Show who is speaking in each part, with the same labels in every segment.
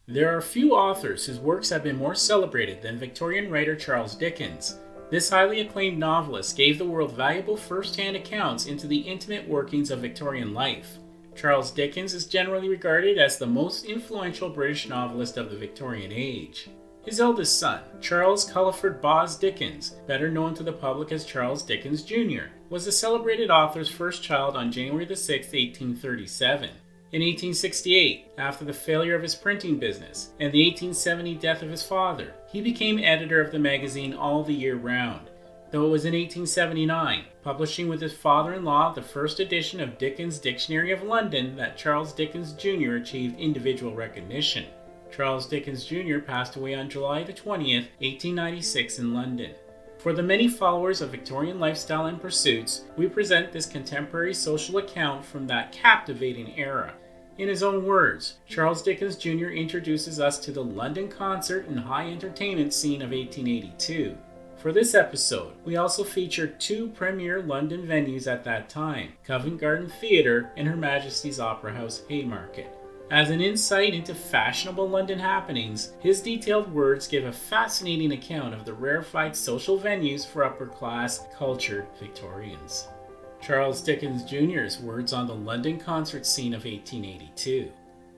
Speaker 1: There are few authors whose works have been more celebrated than Victorian writer Charles Dickens. This highly acclaimed novelist gave the world valuable first-hand accounts into the intimate workings of Victorian life. Charles Dickens is generally regarded as the most influential British novelist of the Victorian age. His eldest son, Charles Culliford Boz Dickens, better known to the public as Charles Dickens Jr., was the celebrated author's first child on January 6, 1837. In 1868, after the failure of his printing business and the 1870 death of his father, he became editor of the magazine all the year round. Though it was in 1879, publishing with his father-in-law the first edition of Dickens' Dictionary of London, that Charles Dickens Jr. achieved individual recognition. Charles Dickens Jr. passed away on July 20, 1896 in London. For the many followers of Victorian lifestyle and pursuits, we present this contemporary social account from that captivating era. In his own words, Charles Dickens Jr. introduces us to the London concert and high entertainment scene of 1882. For this episode, we also feature two premier London venues at that time, Covent Garden Theatre and Her Majesty's Opera House, Haymarket. As an insight into fashionable London happenings, his detailed words give a fascinating account of the rarefied social venues for upper-class, cultured Victorians. Charles Dickens Jr.'s words on the London concert scene of 1882.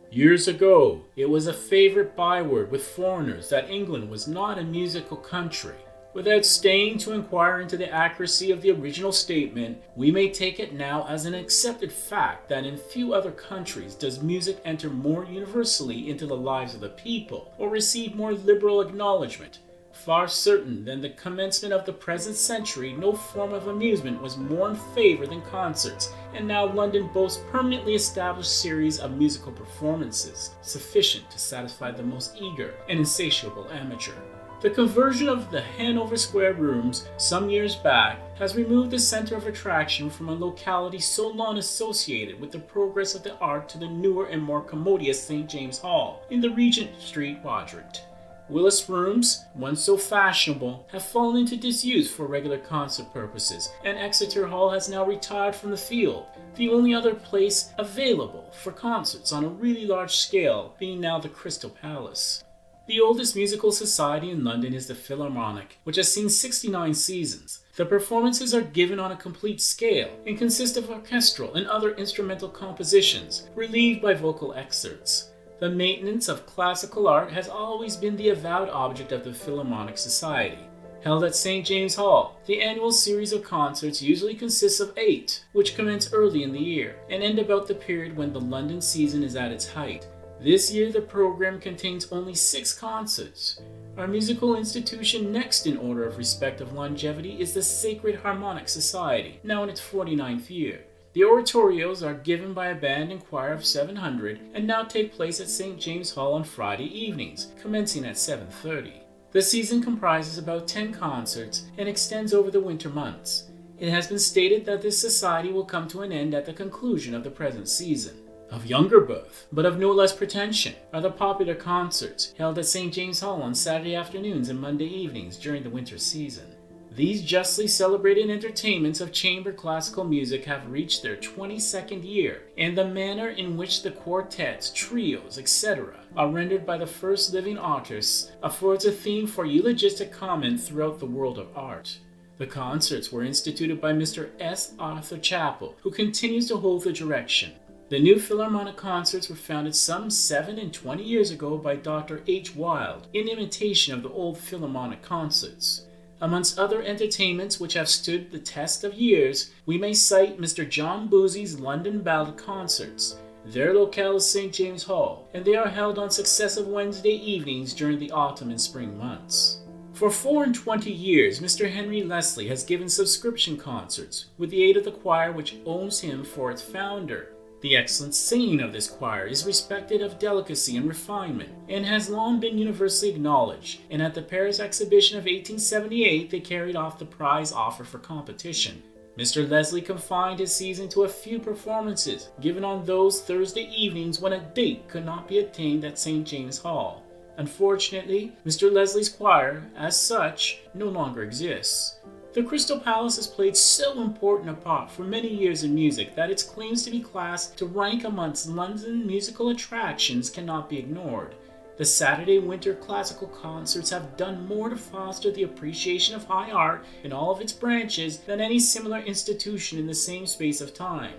Speaker 1: Years ago, it was a favorite byword with foreigners that England was not a musical country. Without staying to inquire into the accuracy of the original statement, we may take it now as an accepted fact that in few other countries does music enter more universally into the lives of the people, or receive more liberal acknowledgement. Far certain than the commencement of the present century, no form of amusement was more in favor than concerts, and now London boasts permanently established series of musical performances, sufficient to satisfy the most eager and insatiable amateur. The conversion of the Hanover Square Rooms some years back has removed the center of attraction from a locality so long associated with the progress of the art to the newer and more commodious St. James Hall in the Regent Street quadrant. Willis Rooms, once so fashionable, have fallen into disuse for regular concert purposes, and Exeter Hall has now retired from the field, the only other place available for concerts on a really large scale being now the Crystal Palace. The oldest musical society in London is the Philharmonic, which has seen 69 seasons. The performances are given on a complete scale and consist of orchestral and other instrumental compositions, relieved by vocal excerpts. The maintenance of classical art has always been the avowed object of the Philharmonic Society. Held at St. James Hall, the annual series of concerts usually consists of 8, which commence early in the year and end about the period when the London season is at its height. This year, the program contains only 6 concerts. Our musical institution next in order of respect of longevity is the Sacred Harmonic Society, now in its 49th year. The oratorios are given by a band and choir of 700 and now take place at St. James Hall on Friday evenings, commencing at 7:30. The season comprises about 10 concerts and extends over the winter months. It has been stated that this society will come to an end at the conclusion of the present season. Of younger birth, but of no less pretension, are the popular concerts held at St. James Hall on Saturday afternoons and Monday evenings during the winter season. These justly celebrated entertainments of chamber classical music have reached their 22nd year, and the manner in which the quartets, trios, etc. are rendered by the first living artists affords a theme for eulogistic comment throughout the world of art. The concerts were instituted by Mr. S. Arthur Chappell, who continues to hold the direction. The new Philharmonic concerts were founded some 7 and 20 years ago by Dr. H. Wilde in imitation of the old Philharmonic concerts. Amongst other entertainments which have stood the test of years, we may cite Mr. John Boosey's London Ballad Concerts. Their locale is St. James Hall, and they are held on successive Wednesday evenings during the autumn and spring months. For 24 years, Mr. Henry Leslie has given subscription concerts with the aid of the choir which owns him for its founder. The excellent singing of this choir is respected of delicacy and refinement, and has long been universally acknowledged, and at the Paris exhibition of 1878 they carried off the prize offer for competition. Mr. Leslie confined his season to a few performances, given on those Thursday evenings when a date could not be obtained at St. James Hall. Unfortunately, Mr. Leslie's choir, as such, no longer exists. The Crystal Palace has played so important a part for many years in music that its claims to be classed to rank amongst London musical attractions cannot be ignored. The Saturday winter classical concerts have done more to foster the appreciation of high art in all of its branches than any similar institution in the same space of time.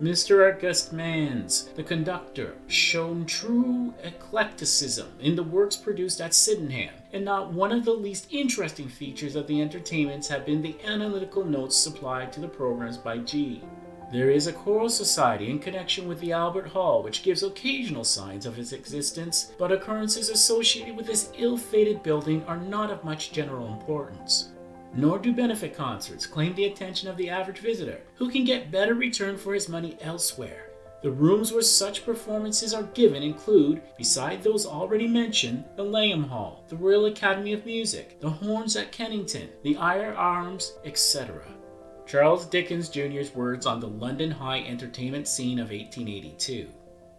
Speaker 1: Mr. August Manns, the conductor, shown true eclecticism in the works produced at Sydenham, and not one of the least interesting features of the entertainments have been the analytical notes supplied to the programs by G. There is a choral society in connection with the Albert Hall which gives occasional signs of its existence, but occurrences associated with this ill-fated building are not of much general importance. Nor do benefit concerts claim the attention of the average visitor, who can get better return for his money elsewhere. The rooms where such performances are given include, beside those already mentioned, the Layham Hall, the Royal Academy of Music, the Horns at Kennington, the Eyre Arms, etc. Charles Dickens Jr.'s words on the London high entertainment scene of 1882.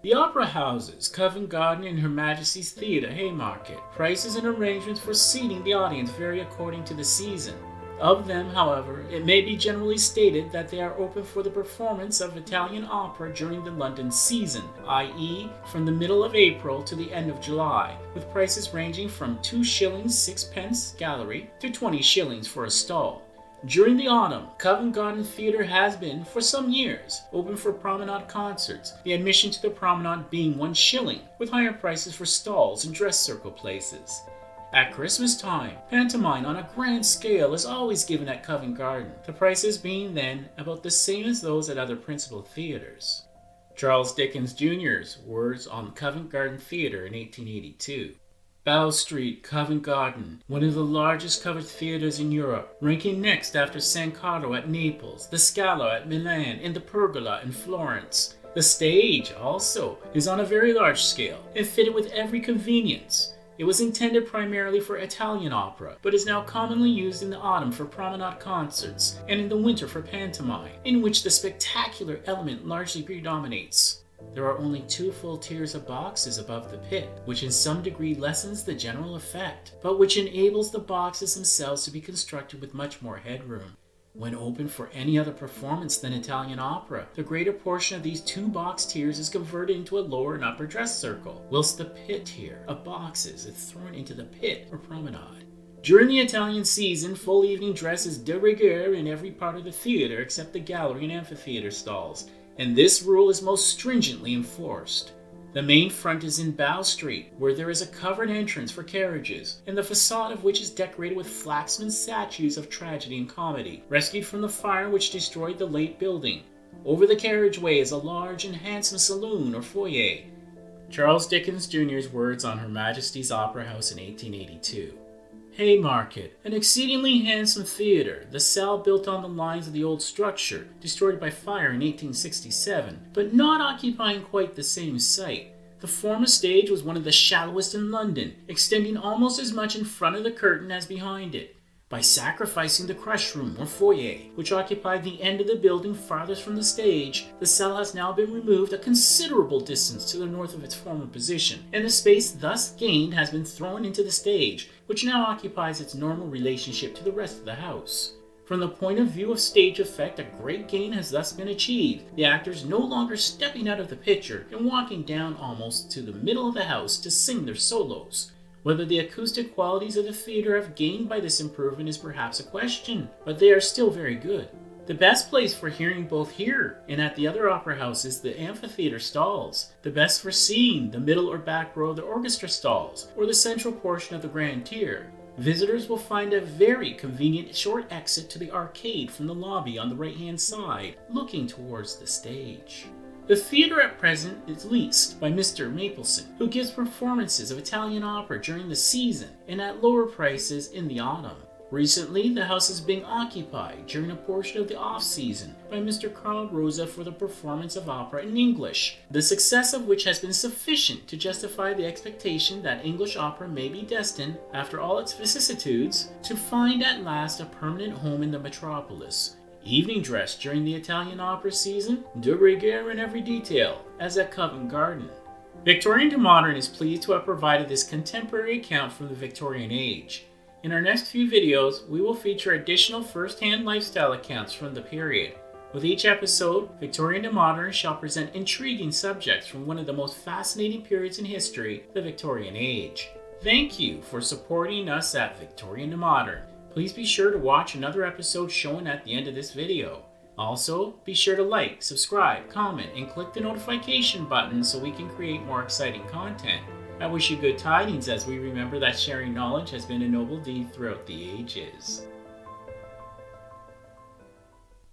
Speaker 1: The opera houses, Covent Garden and Her Majesty's Theatre, Haymarket. Prices and arrangements for seating the audience vary according to the season. Of them, however, it may be generally stated that they are open for the performance of Italian opera during the London season, i.e. from the middle of April to the end of July, with prices ranging from 2 shillings 6 gallery to 20 shillings for a stall. During the autumn, Covent Garden Theatre has been, for some years, open for promenade concerts, the admission to the promenade being 1 shilling, with higher prices for stalls and dress circle places. At Christmas time, pantomime on a grand scale is always given at Covent Garden, the prices being then about the same as those at other principal theatres. Charles Dickens Jr.'s words on Covent Garden Theatre in 1882. Bow Street, Covent Garden, one of the largest covered theatres in Europe, ranking next after San Carlo at Naples, the Scala at Milan, and the Pergola in Florence. The stage, also, is on a very large scale and fitted with every convenience. It was intended primarily for Italian opera, but is now commonly used in the autumn for promenade concerts and in the winter for pantomime, in which the spectacular element largely predominates. There are only 2 full tiers of boxes above the pit, which in some degree lessens the general effect, but which enables the boxes themselves to be constructed with much more headroom. When open for any other performance than Italian opera, the greater portion of these 2 box tiers is converted into a lower and upper dress circle, whilst the pit tier of boxes is thrown into the pit or promenade. During the Italian season, full evening dress is de rigueur in every part of the theatre except the gallery and amphitheatre stalls, and this rule is most stringently enforced. The main front is in Bow Street, where there is a covered entrance for carriages, and the facade of which is decorated with Flaxman statues of tragedy and comedy, rescued from the fire which destroyed the late building. Over the carriageway is a large and handsome saloon or foyer. Charles Dickens Jr.'s words on Her Majesty's Opera House in 1882. Haymarket, an exceedingly handsome theatre, the cell built on the lines of the old structure, destroyed by fire in 1867, but not occupying quite the same site. The former stage was one of the shallowest in London, extending almost as much in front of the curtain as behind it. By sacrificing the crush room or foyer, which occupied the end of the building farthest from the stage, the cell has now been removed a considerable distance to the north of its former position, and the space thus gained has been thrown into the stage, which now occupies its normal relationship to the rest of the house. From the point of view of stage effect, a great gain has thus been achieved, the actors no longer stepping out of the picture and walking down almost to the middle of the house to sing their solos. Whether the acoustic qualities of the theatre have gained by this improvement is perhaps a question, but they are still very good. The best place for hearing both here and at the other opera house is the amphitheatre stalls. The best for seeing the middle or back row of the orchestra stalls, or the central portion of the grand tier. Visitors will find a very convenient short exit to the arcade from the lobby on the right-hand side, looking towards the stage. The theatre at present is leased by Mr. Mapleson, who gives performances of Italian opera during the season and at lower prices in the autumn. Recently, the house is being occupied during a portion of the off-season by Mr. Carl Rosa for the performance of opera in English, the success of which has been sufficient to justify the expectation that English opera may be destined, after all its vicissitudes, to find at last a permanent home in the metropolis. Evening dress during the Italian opera season, de rigueur in every detail, as at Covent Garden. VictoriantoModern is pleased to have provided this contemporary account from the Victorian age. In our next few videos, we will feature additional first-hand lifestyle accounts from the period. With each episode, Victorian to Modern shall present intriguing subjects from one of the most fascinating periods in history, the Victorian Age. Thank you for supporting us at Victorian to Modern. Please be sure to watch another episode shown at the end of this video. Also, be sure to like, subscribe, comment, and click the notification button so we can create more exciting content. I wish you good tidings as we remember that sharing knowledge has been a noble deed throughout the ages.